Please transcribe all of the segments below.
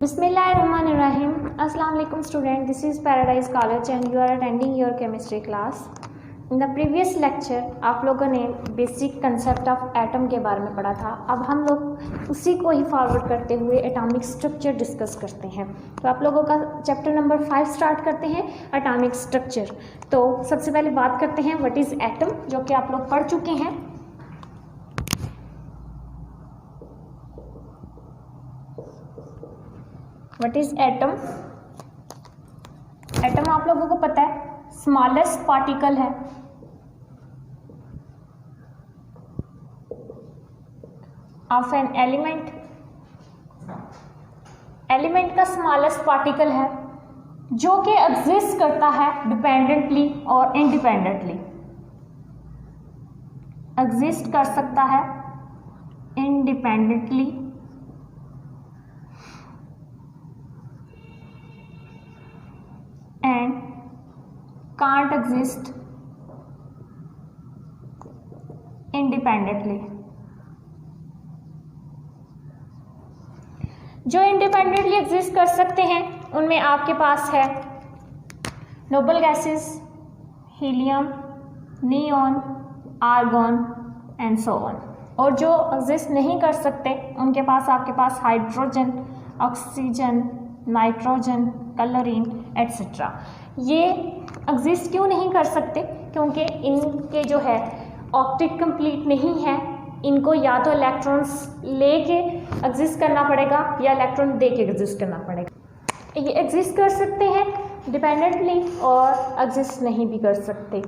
Bismillahirrahmanirrahim. Assalamu alaikum student. This is Paradise College and you are attending your chemistry class. In the previous lecture आप लोगों ने basic concept of atom के बारे में पढ़ा था. अब हम लोग उसी को ही फॉरवर्ड करते हुए एटॉमिक स्ट्रक्चर डिस्कस करते हैं. तो आप लोगों का चैप्टर नंबर 5 स्टार्ट करते हैं, एटॉमिक स्ट्रक्चर. तो सबसे पहले बात करते हैं व्हाट इज़ एटम, जो कि आप लोग पढ़ चुके हैं. What is atom? एटम आप लोगों को पता है स्मॉलेस्ट पार्टिकल है ऑफ एन एलिमेंट. एलिमेंट का स्मॉलेस्ट पार्टिकल है जो कि एग्जिस्ट करता है डिपेंडेंटली और इंडिपेंडेंटली. एग्जिस्ट कर सकता है independently and can't exist independently. जो इंडिपेंडेंटली एग्जिस्ट कर सकते हैं उनमें आपके पास है noble gases, helium, neon, argon and so on. और जो एग्जिस्ट नहीं कर सकते उनके पास आपके पास हाइड्रोजन, ऑक्सीजन, नाइट्रोजन, कलरीन एट्सेट्रा. ये एग्जिस्ट क्यों नहीं कर सकते? क्योंकि इनके जो है ऑप्टिक कंप्लीट नहीं है. इनको या तो इलेक्ट्रॉन्स लेके एग्जिस्ट करना पड़ेगा या इलेक्ट्रॉन दे के एग्जिस्ट करना पड़ेगा. ये एग्जिस्ट कर सकते हैं डिपेंडेंटली और एग्जिस्ट नहीं भी कर सकते.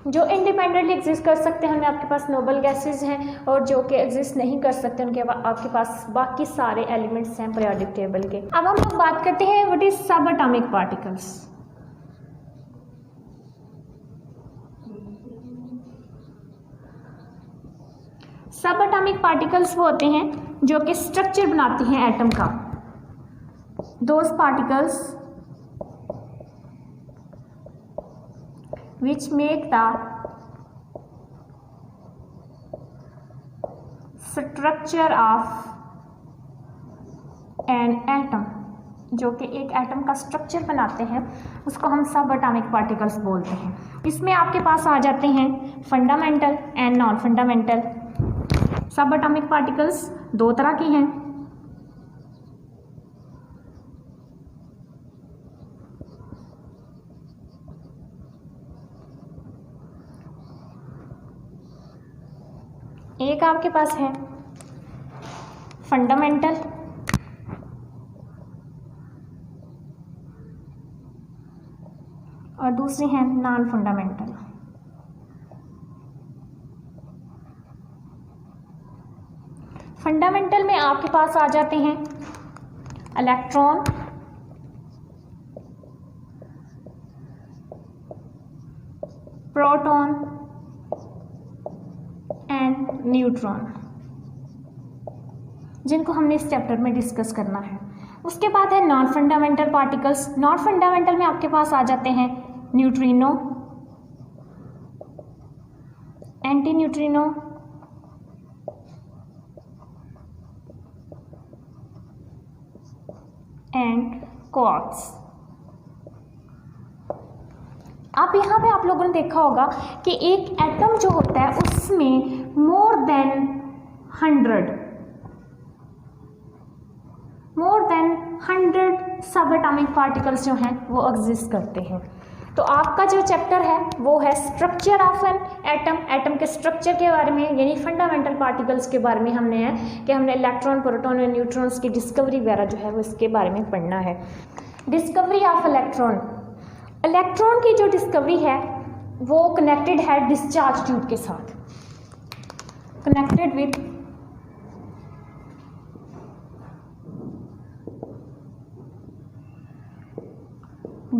जो इंडिपेंडेंटली एग्जिस्ट कर सकते हैं उनमें आपके पास नोबल गैसेस हैं, और जो कि एग्जिस्ट नहीं कर सकते उनके आपके पास बाकी सारे एलिमेंट्स हैं पीरियोडिक टेबल के. अब हम लोग बात करते हैं व्हाट इज सब एटॉमिक पार्टिकल्स. सब एटॉमिक पार्टिकल्स वो होते हैं जो कि स्ट्रक्चर बनाते हैं एटम का. Those particles which make the structure of an atom. जो कि एक एटम का स्ट्रक्चर बनाते हैं उसको हम सब एटॉमिक पार्टिकल्स बोलते हैं. इसमें आपके पास आ जाते हैं फंडामेंटल एंड नॉन फंडामेंटल. सब एटॉमिक पार्टिकल्स दो तरह के हैं. एक आपके पास है फंडामेंटल और दूसरी है नॉन फंडामेंटल. फंडामेंटल में आपके पास आ जाते हैं इलेक्ट्रॉन, प्रोटॉन एंड न्यूट्रॉन, जिनको हमने इस चैप्टर में डिस्कस करना है. उसके बाद है non fundamental particles. Non fundamental में आपके पास आ जाते हैं neutrino, anti neutrino, and quartz. अब यहाँ पे आप लोगों ने देखा होगा कि एक एटम जो होता है उसमें मोर देन 100 सब एटॉमिक पार्टिकल्स जो हैं वो एग्जिस्ट करते हैं. तो आपका जो चैप्टर है वो है structure of an atom. Atom के स्ट्रक्चर के बारे में यानी फंडामेंटल पार्टिकल्स के बारे में हमने है कि हमने इलेक्ट्रॉन, प्रोटॉन और न्यूट्रॉन्स की डिस्कवरी वगैरह जो है वो इसके बारे में पढ़ना है. Discovery of electron. इलेक्ट्रॉन की जो डिस्कवरी है वो कनेक्टेड है डिस्चार्ज ट्यूब के साथ. Connected with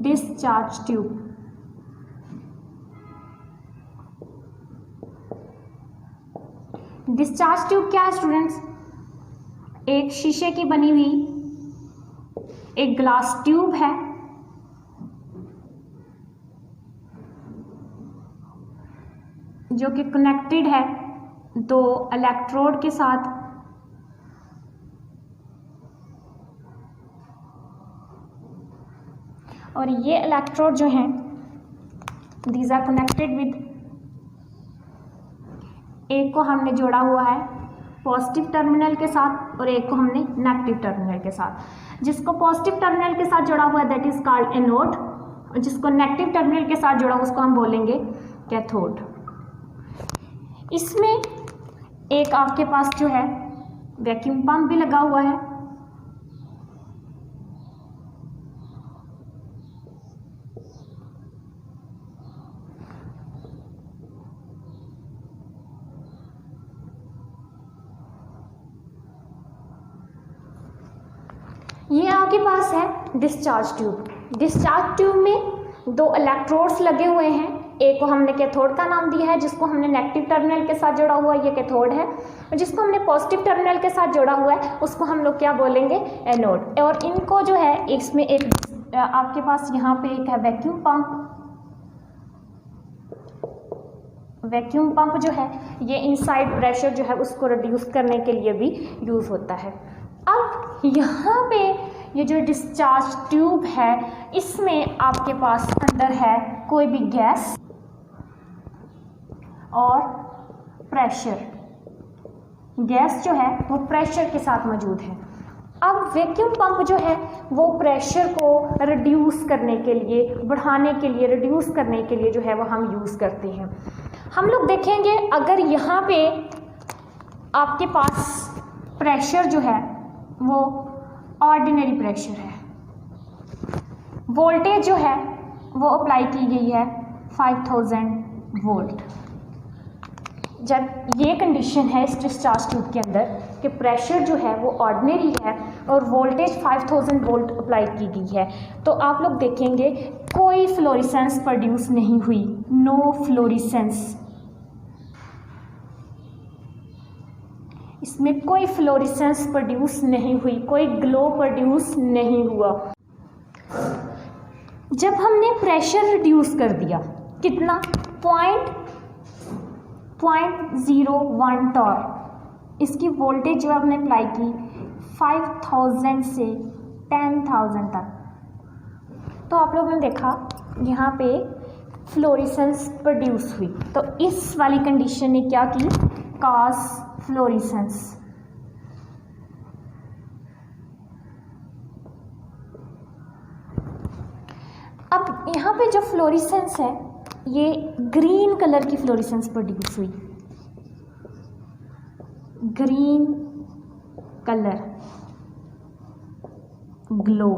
discharge tube. Discharge tube क्या है स्टूडेंट्स? एक शीशे की बनी हुई एक ग्लास ट्यूब है जो कि कनेक्टेड है दो इलेक्ट्रोड के साथ और ये इलेक्ट्रोड जो हैं दीज आर कनेक्टेड विद, एक को हमने जोड़ा हुआ है पॉजिटिव टर्मिनल के साथ और एक को हमने नेगेटिव टर्मिनल के साथ। जिसको पॉजिटिव टर्मिनल के साथ जोड़ा हुआ है दैट इज कॉल्ड एनोड, और जिसको नेगेटिव टर्मिनल के साथ जोड़ा उसको हम बोलेंगे कैथोड। इसमें एक आपके पास जो है वैक्यूम पंप भी लगा हुआ है। ये आपके पास है डिस्चार्ज ट्यूब। डिस्चार्ज ट्यूब में दो इलेक्ट्रोड्स लगे हुए हैं, एक को हमने कैथोड का नाम दिया है, जिसको हमने नेगेटिव टर्मिनल के साथ जोड़ा हुआ है ये कैथोड है, और जिसको हमने पॉजिटिव टर्मिनल के साथ जोड़ा हुआ है उसको हम लोग क्या बोलेंगे एनोड। और इनको जो है इसमें एक आपके पास यहाँ पे एक है वैक्यूम पंप। वैक्यूम पंप जो है ये इनसाइड प्रेशर जो है उसको रिड्यूस करने के लिए भी यूज़ होता है। अब यहाँ पे ये जो डिस्चार्ज ट्यूब है इसमें आपके पास अंदर है कोई भी गैस और प्रेशर। गैस जो है वो प्रेशर के साथ मौजूद है। अब वैक्यूम पंप जो है वो प्रेशर को रिड्यूस करने के लिए, बढ़ाने के लिए, रिड्यूस करने के लिए जो है वो हम यूज़ करते हैं। हम लोग देखेंगे अगर यहाँ पे आपके पास प्रेशर जो है वो ऑर्डिनरी प्रेशर है, वोल्टेज जो है वो अप्लाई की गई है 5000 वोल्ट। जब ये कंडीशन है इस डिस्चार्ज ट्यूब के अंदर कि प्रेशर जो है वो ऑर्डिनरी है और वोल्टेज 5000 वोल्ट अप्लाई की गई है, तो आप लोग देखेंगे कोई फ्लोरेसेंस प्रोड्यूस नहीं हुई, नो फ्लोरेसेंस। इसमें कोई फ्लोरेसेंस प्रोड्यूस नहीं हुई, कोई ग्लो प्रोड्यूस नहीं हुआ। जब हमने प्रेशर रिड्यूस कर दिया कितना 0.01 टॉर, इसकी वोल्टेज जो हमने अप्लाई की 5000 से 10000 तक, तो आप लोगों ने देखा यहाँ पे फ्लोरेसेंस प्रोड्यूस हुई। तो इस वाली कंडीशन ने क्या की, कॉज फ्लोरेसेंस। अब यहाँ पे जो फ्लोरेसेंस है ये ग्रीन कलर की फ्लोरेसेंस प्रोड्यूस हुई। Green colour glow,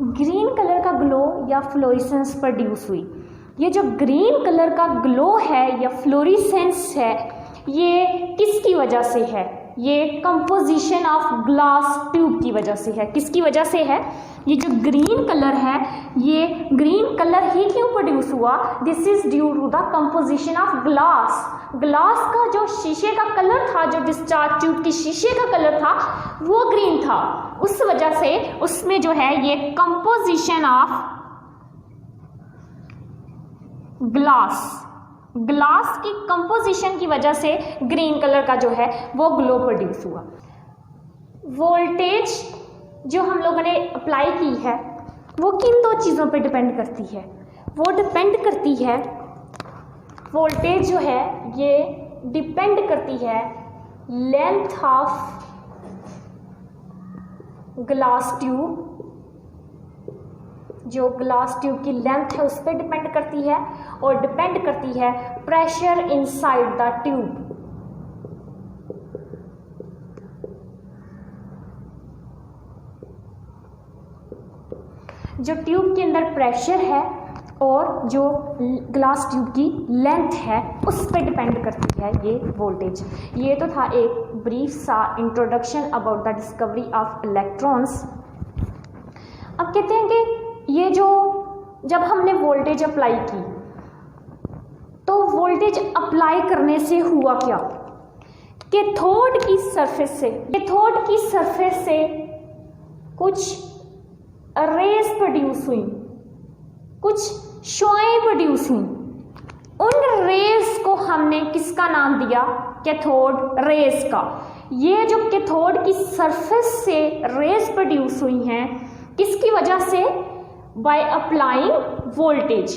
green colour का ग्लो या फ्लोरेसेंस प्रोड्यूस हुई। ये जो ग्रीन कलर का ग्लो है या फ्लोरेसेंस है ये किसकी वजह से है, ये कंपोजिशन ऑफ ग्लास ट्यूब की वजह से है। किसकी वजह से है, ये जो ग्रीन कलर है ये ग्रीन कलर ही क्यों प्रोड्यूस हुआ, this is due to the composition of glass. Glass का जो शीशे का कलर था, जो डिस्चार्ज ट्यूब की शीशे का कलर था वो ग्रीन था, उस वजह से उसमें जो है ये कंपोजिशन ऑफ ग्लास की कंपोजिशन की वजह से ग्रीन कलर का जो है वो ग्लो प्रोड्यूस हुआ। वोल्टेज जो हम लोगों ने अप्लाई की है वो किन दो चीज़ों पे डिपेंड करती है, वो डिपेंड करती है, वोल्टेज जो है ये डिपेंड करती है लेंथ ऑफ ग्लास ट्यूब, जो ग्लास ट्यूब की लेंथ है उस पर डिपेंड करती है, और डिपेंड करती है प्रेशर इनसाइड द ट्यूब। जो ट्यूब के अंदर प्रेशर है और जो ग्लास ट्यूब की लेंथ है उस पर डिपेंड करती है ये वोल्टेज। ये तो था एक ब्रीफ सा introduction about the discovery of electrons. अब कहते हैं कि ये जो जब हमने वोल्टेज अप्लाई की तो वोल्टेज अप्लाई करने से हुआ क्या, कैथोड की सरफेस से कुछ रेज प्रोड्यूस हुई, कुछ शुआएं प्रोड्यूस हुई। उन रेज को हमने किसका नाम दिया, कैथोड रेज का। ये जो कैथोड की सरफेस से रेज प्रोड्यूस हुई हैं किसकी वजह से, बाय अप्लाइंग वोल्टेज,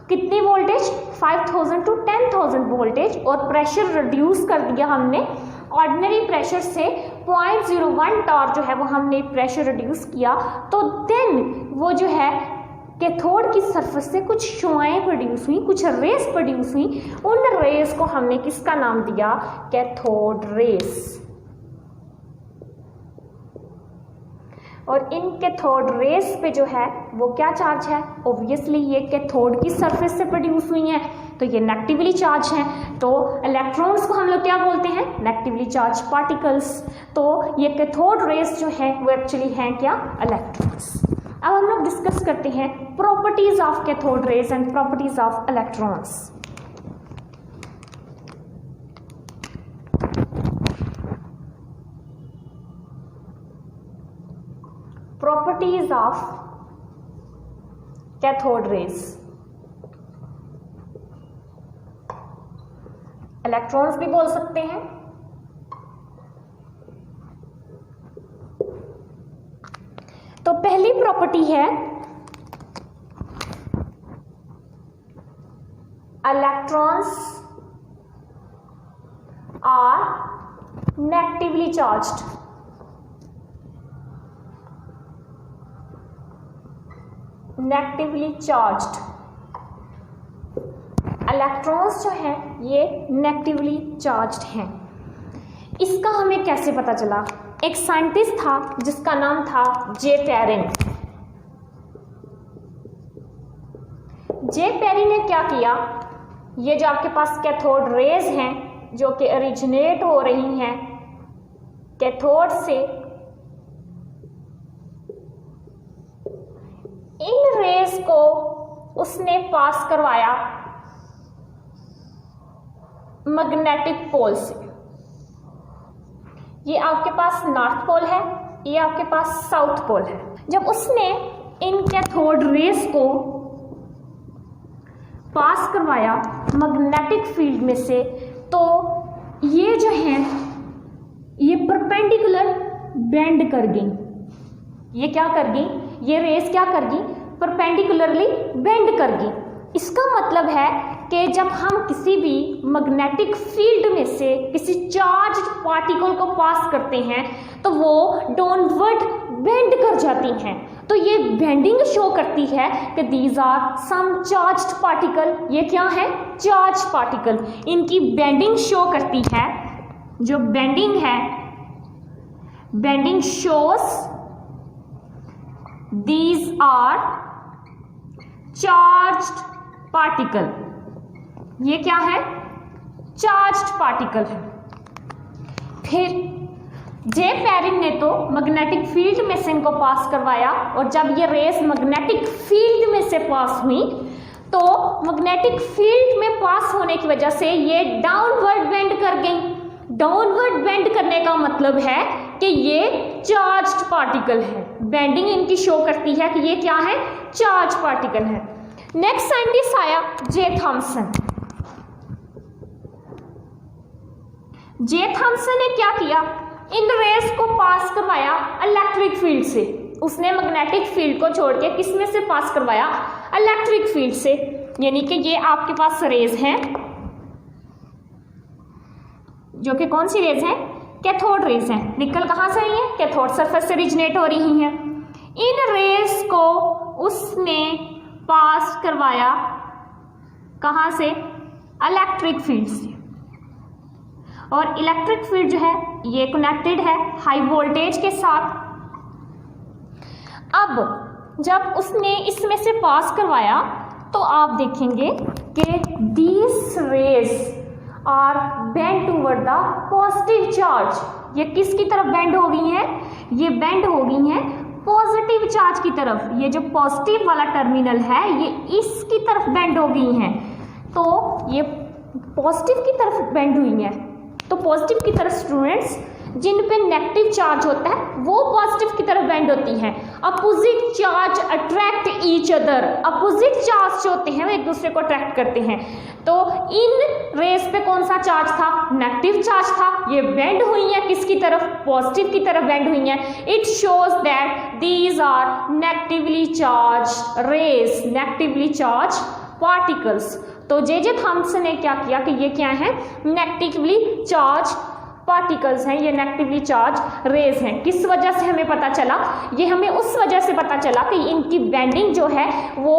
कितनी वोल्टेज, 5000 टू 10,000 वोल्टेज, और प्रेशर रिड्यूस कर दिया हमने ऑर्डिनरी प्रेशर से 0.01 टॉर जो है वो हमने प्रेशर रिड्यूस किया, तो देन वो जो है कैथोड की सरफेस से कुछ शुआएं प्रोड्यूस हुई, कुछ रेस प्रोड्यूस हुई, उन रेस को हमने किसका नाम दिया, कैथोड रेस। और इन कैथोड रेस पे जो है वो क्या चार्ज है, ऑब्वियसली ये कैथोड की सरफेस से प्रोड्यूस हुई हैं तो ये नेगेटिवली चार्ज हैं, तो इलेक्ट्रॉन्स को हम लोग क्या बोलते हैं, नेगेटिवली चार्ज पार्टिकल्स। तो ये कैथोड रेस जो है वो एक्चुअली हैं क्या, इलेक्ट्रॉन्स। अब हम लोग डिस्कस करते हैं properties of cathode rays and properties of electrons. Properties of cathode rays, electrons भी बोल सकते हैं, तो पहली प्रॉपर्टी है electrons are negatively charged. Negatively charged electrons जो हैं ये नेगेटिवली चार्ज्ड हैं। इसका हमें कैसे पता चला, एक साइंटिस्ट था जिसका नाम था जे पेरिन। जे पेरिन ने क्या किया, ये जो आपके पास कैथोड रेज हैं जो कि ओरिजिनेट हो रही हैं कैथोड से, इन रेज को उसने पास करवाया मैग्नेटिक पोल से। ये आपके पास नॉर्थ पोल है, ये आपके पास साउथ पोल है। जब उसने इन कैथोड रेस को पास करवाया मैग्नेटिक फील्ड में से, तो ये जो है ये परपेंडिकुलर बेंड कर गई। ये क्या कर गई, ये रेस क्या कर गई, परपेंडिकुलरली बेंड कर गई। इसका मतलब है कि जब हम किसी भी मैग्नेटिक फील्ड में से किसी चार्ज पार्टिकल को पास करते हैं तो वो डाउनवर्ड बेंड कर जाती हैं। तो ये बेंडिंग शो करती है कि these are some charged particle. ये क्या है, चार्ज पार्टिकल। इनकी बेंडिंग शो करती है, जो बेंडिंग है, bending shows these are charged particle. ये क्या है, चार्ज्ड पार्टिकल है। फिर जे पेरिन ने तो मैग्नेटिक फील्ड में से इनको पास करवाया, और जब ये रेस मैग्नेटिक फील्ड में से पास हुई तो मैग्नेटिक फील्ड में पास होने की वजह से ये डाउनवर्ड बेंड कर गई। डाउनवर्ड बेंड करने का मतलब है कि ये चार्ज्ड पार्टिकल है। बेंडिंग इनकी शो करती है कि ये क्या है, चार्ज पार्टिकल है। नेक्स्ट साइंटिस्ट आया जे थॉमसन। जे थॉमसन ने क्या किया, इन रेस को पास करवाया इलेक्ट्रिक फील्ड से। उसने मैग्नेटिक फील्ड को छोड़ के किस में से पास करवाया, इलेक्ट्रिक फील्ड से। यानी कि ये आपके पास रेज हैं जो कि कौन सी रेज हैं, कैथोड रेज हैं। निकल कहाँ से रही है, कैथोड सरफेस से ओरिजिनेट हो रही हैं। इन रेस को उसने पास करवाया कहाँ से, इलेक्ट्रिक फील्ड से। और इलेक्ट्रिक फील्ड जो है ये कनेक्टेड है हाई वोल्टेज के साथ। अब जब उसने इसमें से पास करवाया तो आप देखेंगे कि these rays are bend toward the positive charge. ये किसकी तरफ बेंड हो गई हैं, ये बेंड हो गई हैं पॉजिटिव चार्ज की तरफ। ये जो पॉजिटिव वाला टर्मिनल है ये इसकी तरफ बेंड हो गई हैं, तो ये पॉजिटिव की तरफ बेंड हुई हैं। तो पॉजिटिव की तरफ स्टूडेंट्स जिन पे नेगेटिव चार्ज होता है वो पॉजिटिव की तरफ बेंड होती हैं। Opposite charge attract each other, opposite charge जो होते हैं वो एक दूसरे को अट्रैक्ट करते हैं। तो इन रेस पे कौन सा चार्ज था? नेगेटिव चार्ज था। ये बेंड हुई है किसकी तरफ? पॉजिटिव की तरफ बेंड हुई है। It shows that these are negatively charge rays, negatively charge particles. तो जे थॉमसन ने क्या किया कि ये क्या है? नेगेटिवली चार्ज पार्टिकल्स हैं, ये नेगेटिवली चार्ज रेज हैं। किस वजह से हमें पता चला? ये हमें उस वजह से पता चला कि इनकी बेंडिंग जो है वो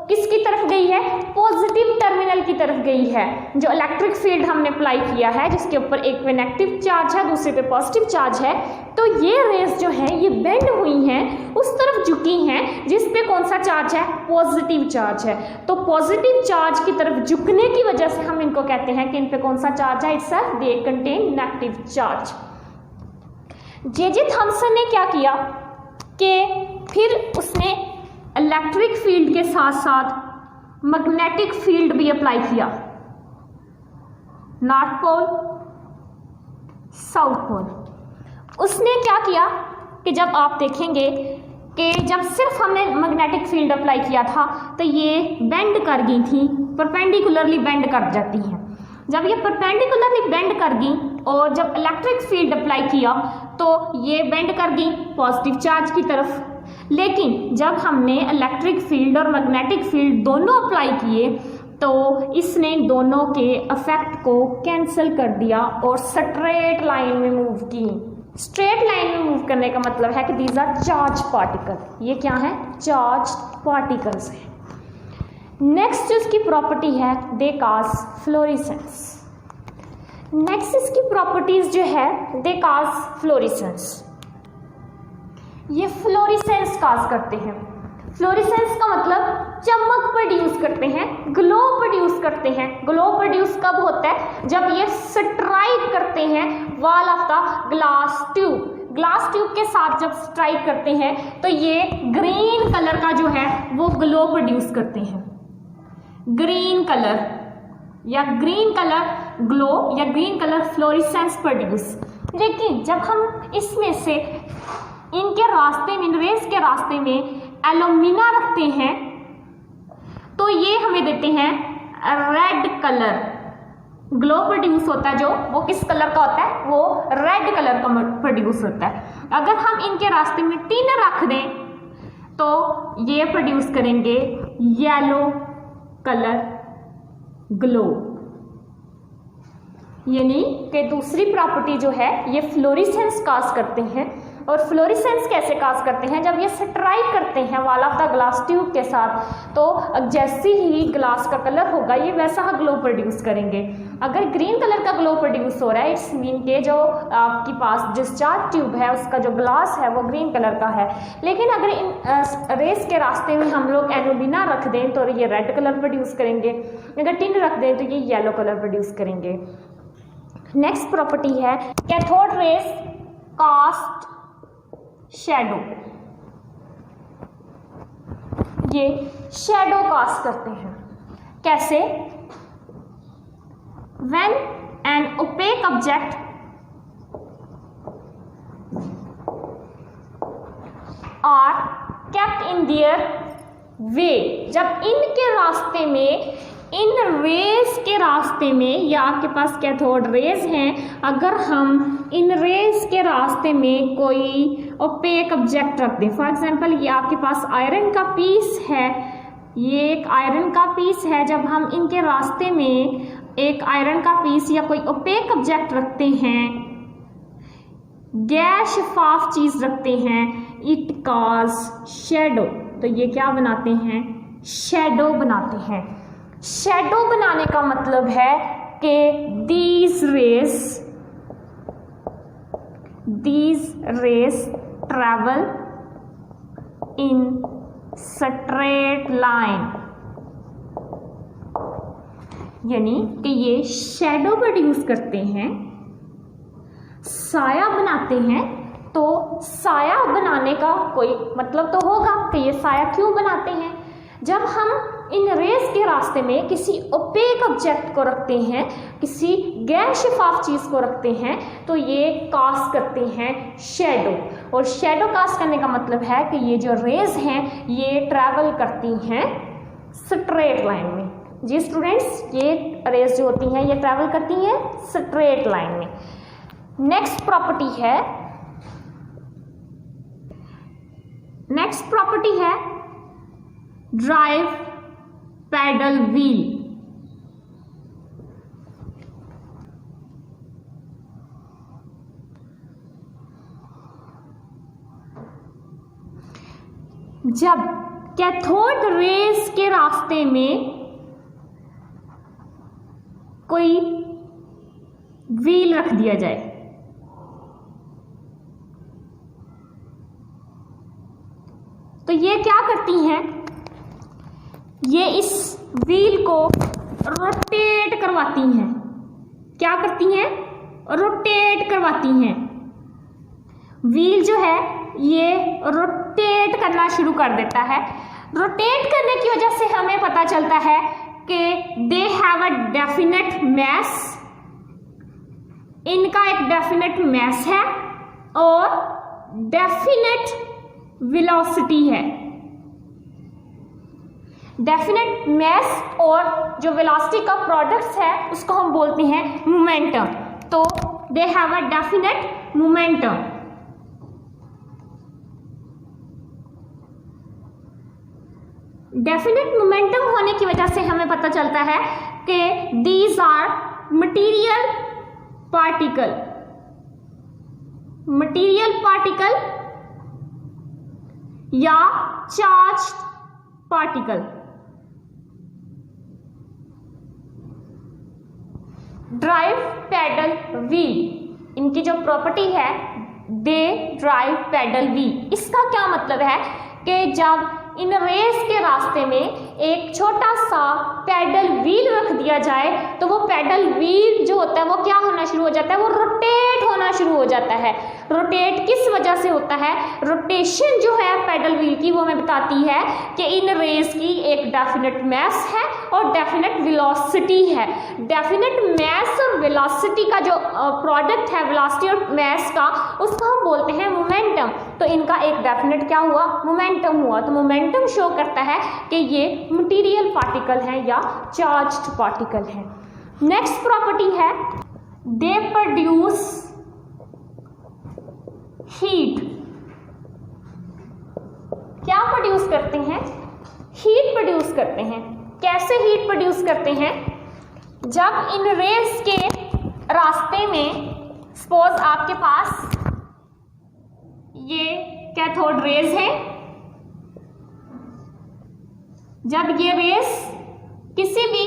किसकी तरफ गई है? पॉजिटिव टर्मिनल की तरफ गई है। जो इलेक्ट्रिक फील्ड हमने अप्लाई किया है जिसके ऊपर एक पे नेगेटिव चार्ज है दूसरे पे पॉजिटिव चार्ज है, तो ये रेज जो है ये बेंड हुई हैं, उस तरफ झुकी हैं जिस पे कौन सा चार्ज है? पॉजिटिव चार्ज है। तो पॉजिटिव चार्ज की तरफ झुकने की वजह से हम इनको कहते हैं कि इन पे कौन सा चार्ज है? It's they contain negative charge. J Thomson ने क्या किया कि फिर उसने इलेक्ट्रिक फील्ड के साथ साथ मैग्नेटिक फील्ड भी अप्लाई किया, नॉर्थ पोल साउथ पोल। उसने क्या किया कि जब आप देखेंगे कि जब सिर्फ हमने मैग्नेटिक फील्ड अप्लाई किया था तो ये बेंड कर गई थी, परपेंडिकुलरली बेंड कर जाती हैं। जब ये परपेंडिकुलरली बेंड कर गई और जब इलेक्ट्रिक फील्ड अप्लाई किया तो ये बेंड कर गई पॉजिटिव चार्ज की तरफ। लेकिन जब हमने इलेक्ट्रिक फील्ड और मैग्नेटिक फील्ड दोनों अप्लाई किए तो इसने दोनों के इफेक्ट को कैंसिल कर दिया और स्ट्रेट लाइन में मूव की। स्ट्रेट लाइन में मूव करने का मतलब है कि दीज आर चार्ज पार्टिकल। ये क्या है? चार्ज पार्टिकल्स है। नेक्स्ट इसकी प्रॉपर्टी है दे काज फ्लोरेसेंस। नेक्स्ट इसकी प्रॉपर्टीज जो है दे काज फ्लोरेसेंस। ये फ्लोरेसेंस काज करते हैं। फ्लोरेसेंस का मतलब चमक प्रोड्यूस करते हैं, ग्लो प्रोड्यूस करते हैं। ग्लो प्रोड्यूस कब होता है? जब ये स्ट्राइक करते हैं wall of the glass tube. Glass tube के साथ जब स्ट्राइक करते हैं तो ये ग्रीन कलर का जो है वो ग्लो प्रोड्यूस करते हैं। ग्रीन कलर या ग्रीन कलर ग्लो या ग्रीन कलर फ्लोरेसेंस प्रोड्यूस। लेकिन जब हम इसमें से इनके रास्ते में, इन रेस के रास्ते में एल्यूमिना रखते हैं तो ये हमें देते हैं रेड कलर। ग्लो प्रोड्यूस होता है जो वो किस कलर का होता है? वो रेड कलर का प्रोड्यूस होता है। अगर हम इनके रास्ते में टिन रख दें तो ये प्रोड्यूस करेंगे येलो कलर ग्लो। यानी कि दूसरी प्रॉपर्टी जो है ये फ्लोरेसेंस काज करते हैं। और फ्लोरेसेंस कैसे काज करते हैं? जब ये स्ट्राइक करते हैं wall of the glass tube के साथ तो जैसे ही ग्लास का कलर होगा ये वैसा ग्लो प्रोड्यूस करेंगे। अगर ग्रीन कलर का ग्लो प्रोड्यूस हो रहा है इट्स मीन के जो आपके पास डिस्चार्ज ट्यूब है उसका जो ग्लास है वो ग्रीन कलर का है। लेकिन अगर इन रेस के रास्ते में हम लोग एल्यूमिना रख दें तो ये रेड कलर प्रोड्यूस करेंगे, अगर टिन रख दें तो ये येलो कलर प्रोड्यूस करेंगे। नेक्स्ट प्रॉपर्टी है कैथोड रेस कास्ट शैडो। ये शैडो कास्ट करते हैं। कैसे? When an opaque object are kept in their way, जब इनके रास्ते में, इन रेस के रास्ते में, या आपके पास कैथोड रेस हैं, अगर हम इन रेस के रास्ते में कोई ओपेक ऑब्जेक्ट रख दें, फॉर एग्जांपल ये आपके पास आयरन का पीस है, ये एक आयरन का पीस है, जब हम इनके रास्ते में एक आयरन का पीस या कोई ओपेक ऑब्जेक्ट रखते हैं, गैस शफाफ चीज रखते हैं, इट कॉज शैडो। तो ये क्या बनाते हैं? शैडो बनाते हैं। शैडो बनाने का मतलब है कि these rays travel in straight line, यानी कि ये शैडो प्रोड्यूस करते हैं, साया बनाते हैं। तो साया बनाने का कोई मतलब तो होगा कि ये साया क्यों बनाते हैं? जब हम इन रेस के रास्ते में किसी ओपेक ऑब्जेक्ट को रखते हैं, किसी गैर शफाफ चीज को रखते हैं, तो ये कास्ट करते हैं शैडो। और शैडो कास्ट करने का मतलब है कि ये जो रेज हैं ये ट्रैवल करती हैं स्ट्रेट लाइन में। जी स्टूडेंट्स, ये रेज जो होती हैं ये ट्रैवल करती हैं स्ट्रेट लाइन में। नेक्स्ट प्रॉपर्टी है ड्राइव पैडल व्हील। जब कैथोड रेज के रास्ते में कोई व्हील रख दिया जाए तो ये क्या करती हैं, ये इस व्हील को रोटेट करवाती हैं। क्या करती हैं? रोटेट करवाती हैं। व्हील जो है ये रोटेट करना शुरू कर देता है। रोटेट करने की वजह से हमें पता चलता है कि they have a definite mass, इनका एक डेफिनेट मैस है और डेफिनेट वेलोसिटी है। डेफिनेट मैस और जो वेलोसिटी का प्रोडक्ट्स है उसको हम बोलते हैं मोमेंटम। तो they have a definite momentum. Definite momentum होने की वजह से हमें पता चलता है कि दीज आर मटीरियल पार्टिकल या charged particle. Drive paddle wheel, इनकी जो प्रॉपर्टी है दे ड्राइव पैडल व्हील। इसका क्या मतलब है कि जब इन रेस के रास्ते में एक छोटा सा पैडल व्हील रख दिया जाए तो वो पैडल व्हील जो होता है वो क्या होना शुरू हो जाता है, वो रोटेट होना शुरू हो जाता है। रोटेट किस वजह से होता है? रोटेशन जो है पैडल व्हील की वो हमें बताती है कि इन रेस की एक डेफिनेट मैस है और डेफिनेट वेलोसिटी है। डेफिनेट मैस और वेलोसिटी का जो प्रोडक्ट है वेलोसिटी और मैस का, उसको हम बोलते हैं मोमेंटम। तो इनका एक डेफिनेट क्या हुआ? मोमेंटम हुआ। तो मोमेंटम शो करता है कि ये मटीरियल पार्टिकल है या चार्ज्ड पार्टिकल है। नेक्स्ट प्रॉपर्टी है दे प्रोड्यूस हीट। क्या प्रोड्यूस करते हैं? हीट प्रोड्यूस करते हैं। कैसे हीट प्रोड्यूस करते हैं? जब इन रेस के रास्ते में सपोज आपके पास ये कैथोड रेज है, जब ये रेस किसी भी,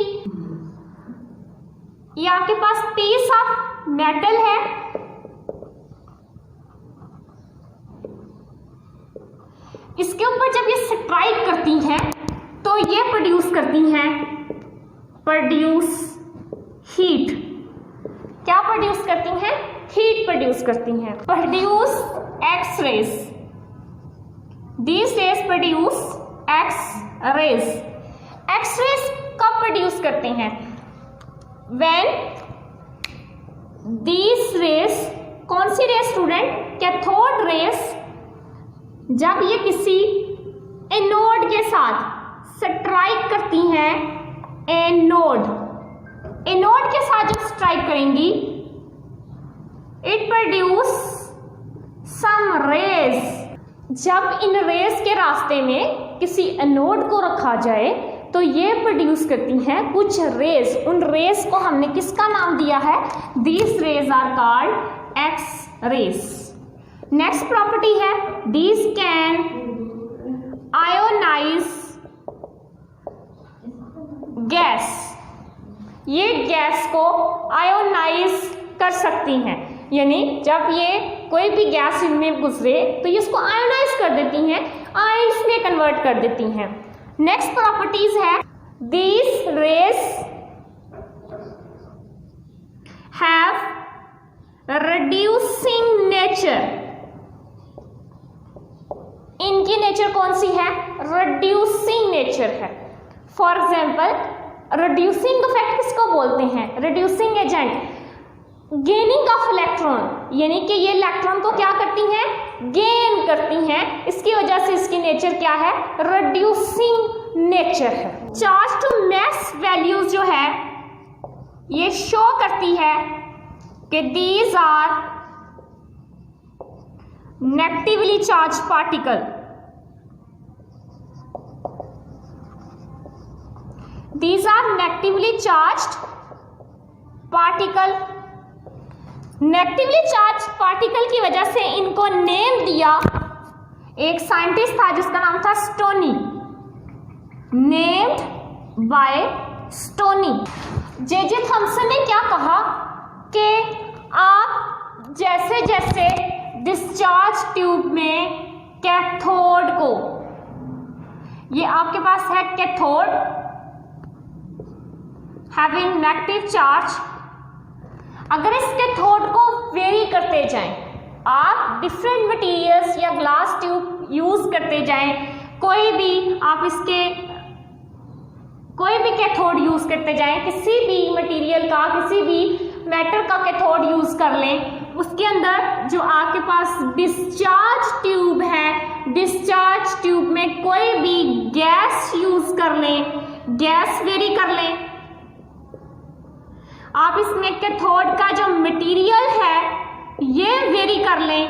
ये आपके पास पीस ऑफ मेटल है, इसके ऊपर जब ये स्ट्राइक करती हैं तो ये प्रोड्यूस करती हैं हीट। क्या प्रोड्यूस करती हैं? हीट प्रोड्यूस करती हैं। Produce X rays, these rays produce X rays. X rays कब प्रोड्यूस करते हैं? व्हेन दीज रेज, कौन सी रेज स्टूडेंट? Cathode rays. जब ये किसी एनोड के साथ स्ट्राइक करती हैं, एनोड के साथ जब स्ट्राइक करेंगी इट प्रोड्यूस सम रेज। जब इन रेज के रास्ते में किसी एनोड को रखा जाए तो ये प्रोड्यूस करती हैं कुछ रेज। उन रेज को हमने किसका नाम दिया है? These rays are called X rays. Next property है दीज कैन आयोनाइज गैस। ये गैस को आयोनाइज कर सकती हैं, यानी जब ये कोई भी गैस इनमें गुजरे तो ये उसको आयोनाइज कर देती हैं, आयंस में कन्वर्ट कर देती हैं। नेक्स्ट प्रॉपर्टीज है these raise have reducing nature. इनकी नेचर कौन सी है? रिड्यूसिंग नेचर है। फॉर एग्जाम्पल रिड्यूसिंग इफेक्ट किसको बोलते हैं? Reducing agent. Gaining of electron, यानी कि ये इलेक्ट्रॉन को क्या करती हैं, गेन करती हैं। इसकी वजह से इसकी नेचर क्या है, रिड्यूसिंग नेचर है। चार्ज टू मास वैल्यूज जो है ये शो करती है कि these are negatively charge particle, these are negatively charged particle. Negatively charge particle की वजह से इनको नेम दिया एक साइंटिस्ट था जिसका नाम था stony, named by stony. J Thomson ने क्या कहा कि आप जैसे जैसे डिस्चार्ज ट्यूब में कैथोड को, ये आपके पास है कैथोड हैविंग नेगेटिव चार्ज, अगर इस कैथोड को वेरी करते जाएं, आप डिफरेंट मटेरियल्स या ग्लास ट्यूब यूज करते जाएं, कोई भी आप इसके कोई भी कैथोड यूज करते जाएं, किसी भी मटेरियल का, किसी भी मेटल का कैथोड यूज कर लें, उसके अंदर जो आपके पास डिस्चार्ज ट्यूब है, डिस्चार्ज ट्यूब में कोई भी गैस यूज कर लें, गैस वेरी कर लें, आप इसमें कैथोड का जो मटेरियल है ये वेरी कर लें,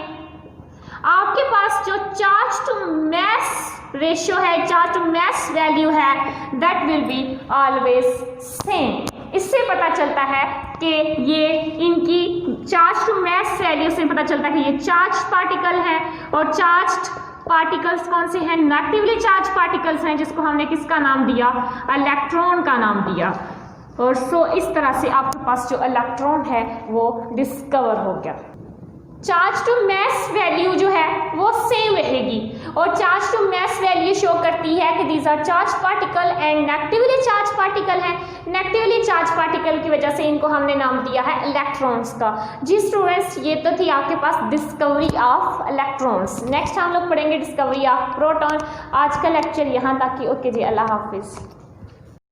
आपके पास जो चार्ज टू मास रेशियो है, चार्ज टू मास वैल्यू है, that will be always same. इससे पता चलता है कि ये इनकी चार्ज टू मास वैल्यू से पता चलता है कि ये चार्ज पार्टिकल है, और चार्ज पार्टिकल्स कौन से हैं, नेगेटिवली चार्ज पार्टिकल्स हैं, जिसको हमने किसका नाम दिया, इलेक्ट्रॉन का नाम दिया। और सो इस तरह से आपके पास जो इलेक्ट्रॉन है वो डिस्कवर हो गया। चार्ज टू मास वैल्यू जो है वो सेम रहेगी, और charge to mass value show करती है कि these are charge particle and negatively charge particle है। नेगेटिवली चार्ज पार्टिकल की वजह से इनको हमने नाम दिया है इलेक्ट्रॉन्स का। जी स्टूडेंट्स, ये तो थी आपके पास डिस्कवरी ऑफ इलेक्ट्रॉन्स। नेक्स्ट हम लोग पढ़ेंगे डिस्कवरी ऑफ प्रोटॉन। आज का लेक्चर यहाँ तक ही। ओके जी, अल्लाह हाफिज।